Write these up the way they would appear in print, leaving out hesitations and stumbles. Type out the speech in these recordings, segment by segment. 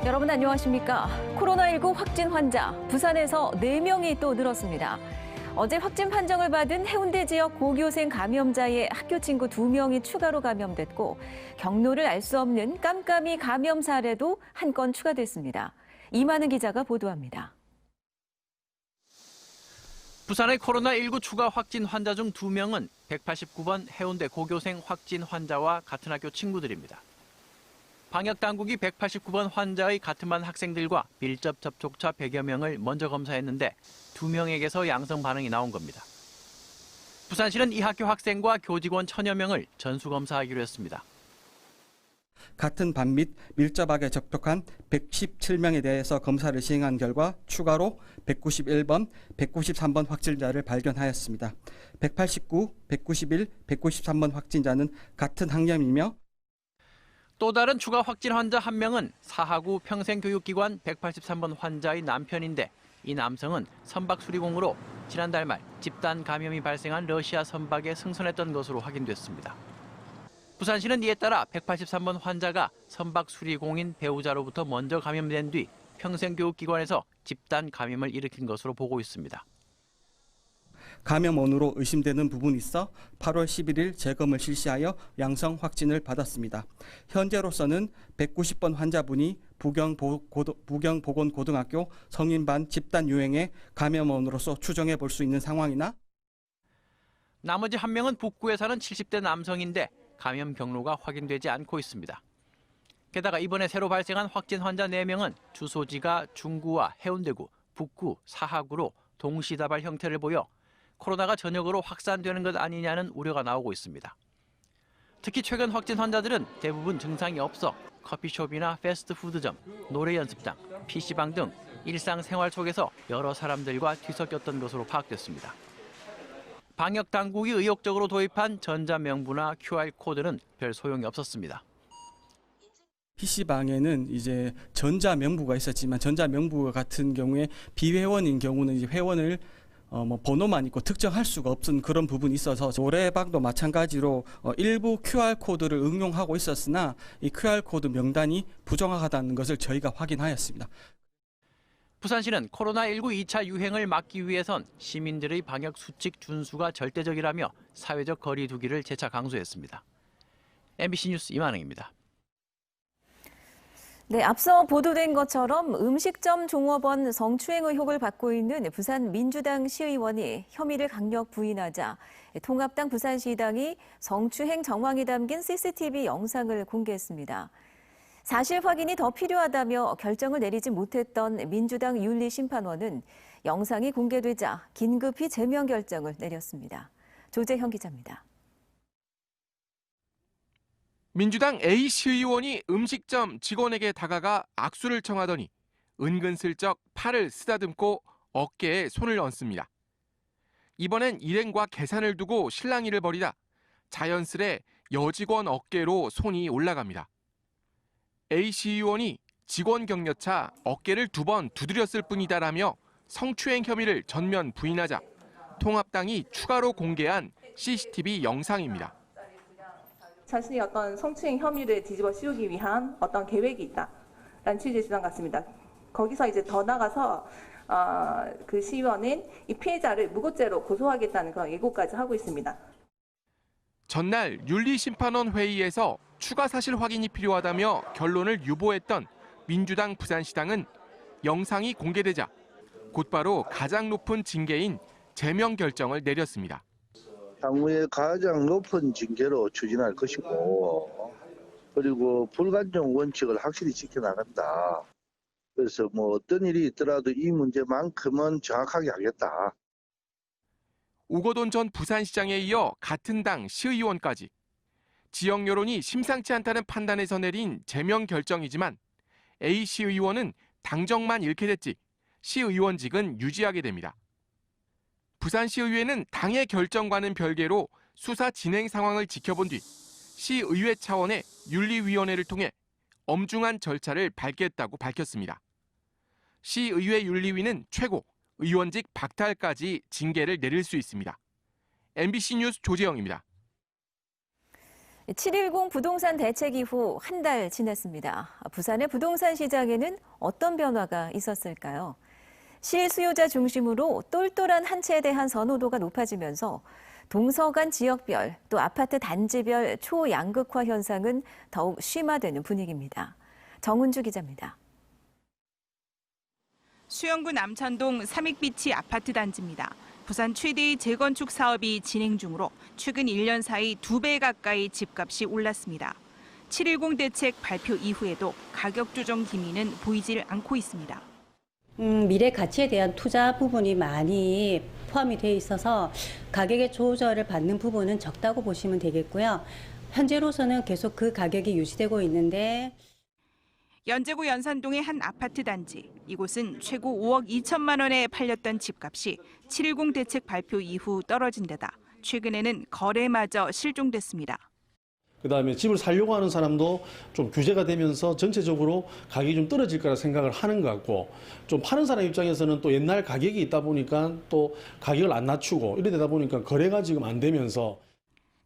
여러분 안녕하십니까? 코로나19 확진 환자, 부산에서 4명이 또 늘었습니다. 어제 확진 판정을 받은 해운대 지역 고교생 감염자의 학교 친구 2명이 추가로 감염됐고 경로를 알 수 없는 깜깜이 감염 사례도 한 건 추가됐습니다. 이만은 기자가 보도합니다. 부산의 코로나19 추가 확진 환자 중 2명은 189번 해운대 고교생 확진 환자와 같은 학교 친구들입니다. 방역당국이 189번 환자의 같은 반 학생들과 밀접 접촉자 100여 명을 먼저 검사했는데 2명에게서 양성 반응이 나온 겁니다. 부산시는 이 학교 학생과 교직원 1000여 명을 전수검사하기로 했습니다. 같은 반 및 밀접하게 접촉한 117명에 대해서 검사를 시행한 결과 추가로 191번, 193번 확진자를 발견하였습니다. 189, 191, 193번 확진자는 같은 학년이며 또 다른 추가 확진 환자 1명은 사하구 평생교육기관 183번 환자의 남편인데 이 남성은 선박 수리공으로 지난달 말 집단 감염이 발생한 러시아 선박에 승선했던 것으로 확인됐습니다. 부산시는 이에 따라 183번 환자가 선박 수리공인 배우자로부터 먼저 감염된 뒤 평생교육기관에서 집단 감염을 일으킨 것으로 보고 있습니다. 감염원으로 의심되는 부분이 있어 8월 11일 재검을 실시하여 양성 확진을 받았습니다. 현재로서는 190번 환자분이 부경보건고등학교 성인반 집단 유행의 감염원으로서 추정해 볼 수 있는 상황이나 나머지 1명은 북구에 사는 70대 남성인데 감염 경로가 확인되지 않고 있습니다. 게다가 이번에 새로 발생한 확진 환자 4명은 주소지가 중구와 해운대구, 북구, 사하구로 동시다발 형태를 보여 코로나가 전역으로 확산되는 것 아니냐는 우려가 나오고 있습니다. 특히 최근 확진 환자들은 대부분 증상이 없어 커피숍이나 패스트푸드점, 노래 연습장, PC방 등 일상생활 속에서 여러 사람들과 뒤섞였던 것으로 파악됐습니다. 방역당국이 의욕적으로 도입한 전자명부나 QR코드는 별 소용이 없었습니다. PC방에는 이제 전자명부가 있었지만 전자명부 같은 경우에 비회원인 경우는 이제 회원을 번호만 있고 특정할 수가 없는 그런 부분이 있어서 노래방도 마찬가지로 일부 QR코드를 응용하고 있었으나 이 QR코드 명단이 부정확하다는 것을 저희가 확인하였습니다. 부산시는 코로나19 2차 유행을 막기 위해선 시민들의 방역 수칙 준수가 절대적이라며 사회적 거리 두기를 재차 강조했습니다. MBC 뉴스 이만흥입니다. 네, 앞서 보도된 것처럼 음식점 종업원 성추행 의혹을 받고 있는 부산 민주당 시의원이 혐의를 강력 부인하자 통합당 부산시당이 성추행 정황이 담긴 CCTV 영상을 공개했습니다. 사실 확인이 더 필요하다며 결정을 내리지 못했던 민주당 윤리심판원은 영상이 공개되자 긴급히 제명 결정을 내렸습니다. 조재형 기자입니다. 민주당 A 시의원이 음식점 직원에게 다가가 악수를 청하더니 은근슬쩍 팔을 쓰다듬고 어깨에 손을 얹습니다. 이번엔 일행과 계산을 두고 실랑이를 벌이다 자연스레 여직원 어깨로 손이 올라갑니다. A 시의원이 직원 격려차 어깨를 2번 두드렸을 뿐이다라며 성추행 혐의를 전면 부인하자 통합당이 추가로 공개한 CCTV 영상입니다. 자신이 어떤 성추행 혐의를 뒤집어 씌우기 위한 어떤 계획이 있다라는 취지의 주장 같습니다. 거기서 이제 더 나가서 그 시의원은 이 피해자를 무고죄로 고소하겠다는 그런 예고까지 하고 있습니다. 전날 윤리심판원 회의에서 추가 사실 확인이 필요하다며 결론을 유보했던 민주당 부산시당은 영상이 공개되자 곧바로 가장 높은 징계인 제명 결정을 내렸습니다. 향후에 가장 높은 징계로 추진할 것이고 그리고 불간정 원칙을 확실히 지켜나간다. 그래서 어떤 일이 있더라도 이 문제만큼은 정확하게 하겠다. 우거돈 전 부산시장에 이어 같은 당 시의원까지 지역 여론이 심상치 않다는 판단에서 내린 제명 결정이지만 A 시의원은 당정만 잃게 됐지 시의원직은 유지하게 됩니다. 부산시의회는 당의 결정과는 별개로 수사 진행 상황을 지켜본 뒤 시의회 차원의 윤리위원회를 통해 엄중한 절차를 밟겠다고 밝혔습니다. 시의회 윤리위는 최고 의원직 박탈까지 징계를 내릴 수 있습니다. MBC 뉴스 조재영입니다. 7.10 부동산 대책 이후 한 달 지났습니다. 부산의 부동산 시장에는 어떤 변화가 있었을까요? 실수요자 중심으로 똘똘한 한 채에 대한 선호도가 높아지면서 동서간 지역별 또 아파트 단지별 초양극화 현상은 더욱 심화되는 분위기입니다. 정은주 기자입니다. 수영구 남천동 삼익비치 아파트 단지입니다. 부산 최대의 재건축 사업이 진행 중으로 최근 1년 사이 2배 가까이 집값이 올랐습니다. 7.10 대책 발표 이후에도 가격 조정 기미는 보이질 않고 있습니다. 미래 가치에 대한 투자 부분이 많이 포함이 되어 있어서 가격의 조절을 받는 부분은 적다고 보시면 되겠고요. 현재로서는 계속 그 가격이 유지되고 있는데 연제구 연산동의 한 아파트 단지. 이곳은 최고 5억 2천만 원에 팔렸던 집값이 7.10 대책 발표 이후 떨어진 데다 최근에는 거래마저 실종됐습니다. 그다음에 집을 살려고 하는 사람도 좀 규제가 되면서 전체적으로 가격이 좀 떨어질 거라 생각을 하는 것 같고, 좀 파는 사람 입장에서는 또 옛날 가격이 있다 보니까 또 가격을 안 낮추고 이래 되다 보니까 거래가 지금 안 되면서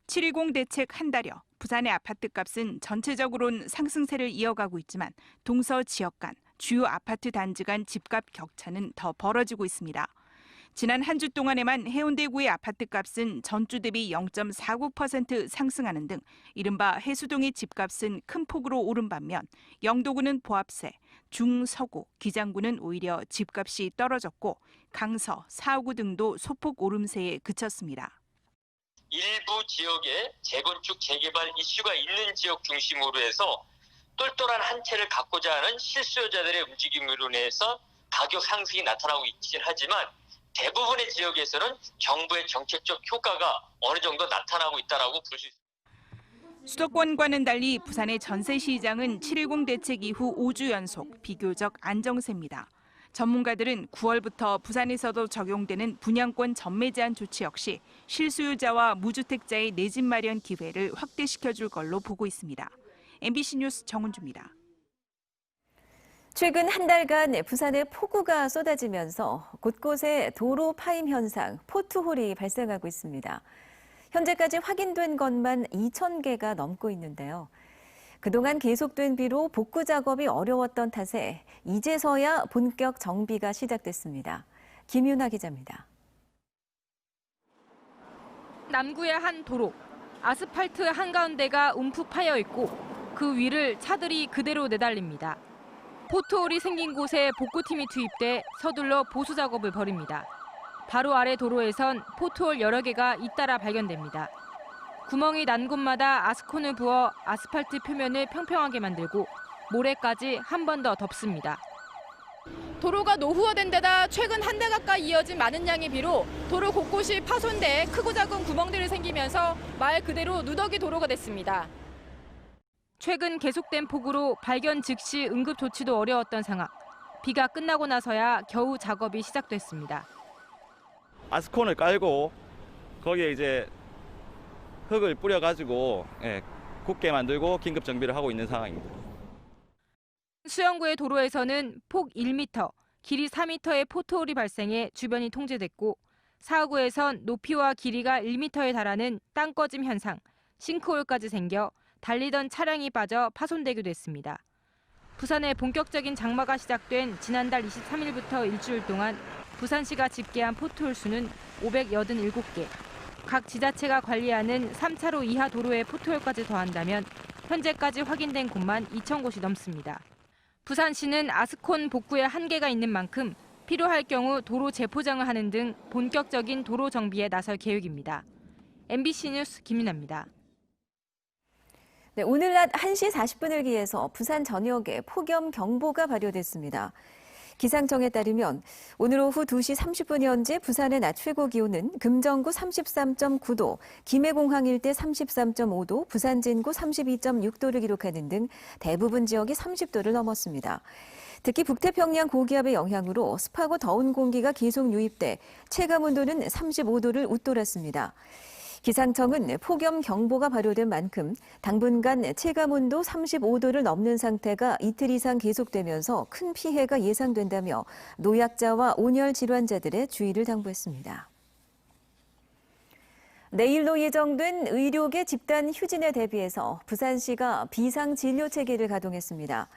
7.10 대책 한 달여 부산의 아파트 값은 전체적으로는 상승세를 이어가고 있지만 동서 지역 간 주요 아파트 단지 간 집값 격차는 더 벌어지고 있습니다. 지난 한 주 동안에만 해운대구의 아파트 값은 전주 대비 0.49% 상승하는 등 이른바 해수동의 집값은 큰 폭으로 오른 반면 영도구는 보합세, 중서구, 기장구는 오히려 집값이 떨어졌고 강서, 사구구 등도 소폭 오름세에 그쳤습니다. 일부 지역에 재건축, 재개발 이슈가 있는 지역 중심으로 해서 똘똘한 한 채를 갖고자 하는 실수요자들의 움직임으로 인해서 가격 상승이 나타나고 있긴 하지만 대부분의 지역에서는 정부의 정책적 효과가 어느 정도 나타나고 있다고 볼 수 있습니다. 수도권과는 달리 부산의 전세 시장은 7.10 대책 이후 5주 연속 비교적 안정세입니다. 전문가들은 9월부터 부산에서도 적용되는 분양권 전매 제한 조치 역시 실수요자와 무주택자의 내 집 마련 기회를 확대시켜줄 걸로 보고 있습니다. MBC 뉴스 정은주입니다. 최근 한 달간 부산에 폭우가 쏟아지면서 곳곳에 도로 파임 현상, 포트홀이 발생하고 있습니다. 현재까지 확인된 것만 2,000개가 넘고 있는데요. 그동안 계속된 비로 복구 작업이 어려웠던 탓에 이제서야 본격 정비가 시작됐습니다. 김윤아 기자입니다. 남구의 한 도로, 아스팔트 한가운데가 움푹 파여 있고 그 위를 차들이 그대로 내달립니다. 포트홀이 생긴 곳에 복구팀이 투입돼 서둘러 보수 작업을 벌입니다. 바로 아래 도로에선 포트홀 여러 개가 잇따라 발견됩니다. 구멍이 난 곳마다 아스콘을 부어 아스팔트 표면을 평평하게 만들고 모래까지 한 번 더 덮습니다. 도로가 노후화된 데다 최근 한 달 가까이 이어진 많은 양의 비로 도로 곳곳이 파손돼 크고 작은 구멍들이 생기면서 말 그대로 누더기 도로가 됐습니다. 최근 계속된 폭우로 발견 즉시 응급 조치도 어려웠던 상황. 비가 끝나고 나서야 겨우 작업이 시작됐습니다. 아스콘을 깔고 거기에 이제 흙을 뿌려가지고 굳게 만들고 긴급 정비를 하고 있는 상황입니다. 수영구의 도로에서는 폭 1m, 길이 4m의 포트홀이 발생해 주변이 통제됐고 사구구에선 높이와 길이가 1m에 달하는 땅 꺼짐 현상, 싱크홀까지 생겨 달리던 차량이 빠져 파손되기도 했습니다. 부산의 본격적인 장마가 시작된 지난달 23일부터 일주일 동안 부산시가 집계한 포트홀 수는 587개. 각 지자체가 관리하는 3차로 이하 도로의 포트홀까지 더한다면 현재까지 확인된 곳만 2,000곳이 넘습니다. 부산시는 아스콘 복구에 한계가 있는 만큼 필요할 경우 도로 재포장을 하는 등 본격적인 도로 정비에 나설 계획입니다. MBC 뉴스 김민아입니다. 네, 오늘 낮 1시 40분을 기해서 부산 전역에 폭염경보가 발효됐습니다. 기상청에 따르면 오늘 오후 2시 30분 현재 부산의 낮 최고 기온은 금정구 33.9도, 김해공항 일대 33.5도, 부산 진구 32.6도를 기록하는 등 대부분 지역이 30도를 넘었습니다. 특히 북태평양 고기압의 영향으로 습하고 더운 공기가 계속 유입돼 체감 온도는 35도를 웃돌았습니다. 기상청은 폭염경보가 발효된 만큼 당분간 체감온도 35도를 넘는 상태가 이틀 이상 계속되면서 큰 피해가 예상된다며 노약자와 온열 질환자들의 주의를 당부했습니다. 내일로 예정된 의료계 집단 휴진에 대비해서 부산시가 비상진료체계를 가동했습니다.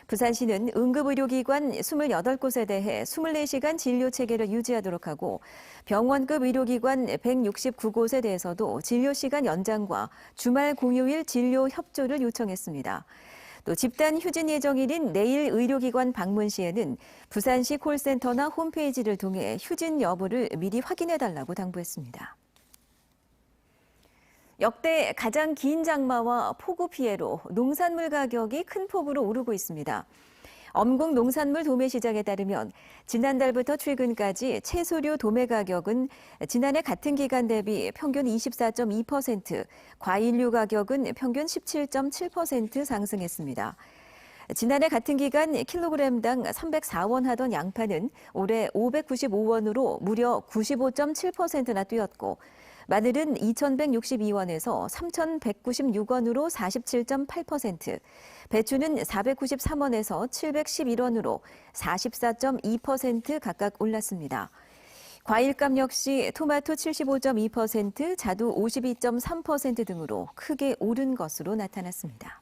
부산시는 응급의료기관 28곳에 대해 24시간 진료체계를 유지하도록 하고 병원급 의료기관 169곳에 대해서도 진료시간 연장과 주말 공휴일 진료 협조를 요청했습니다. 또 집단 휴진 예정일인 내일 의료기관 방문 시에는 부산시 콜센터나 홈페이지를 통해 휴진 여부를 미리 확인해달라고 당부했습니다. 역대 가장 긴 장마와 폭우 피해로 농산물 가격이 큰 폭으로 오르고 있습니다. 엄국 농산물 도매시장에 따르면 지난달부터 최근까지 채소류 도매 가격은 지난해 같은 기간 대비 평균 24.2%, 과일류 가격은 평균 17.7% 상승했습니다. 지난해 같은 기간 킬로그램당 304원 하던 양파는 올해 595원으로 무려 95.7%나 뛰었고 마늘은 2,162원에서 3,196원으로 47.8%, 배추는 493원에서 711원으로 44.2% 각각 올랐습니다. 과일값 역시 토마토 75.2%, 자두 52.3% 등으로 크게 오른 것으로 나타났습니다.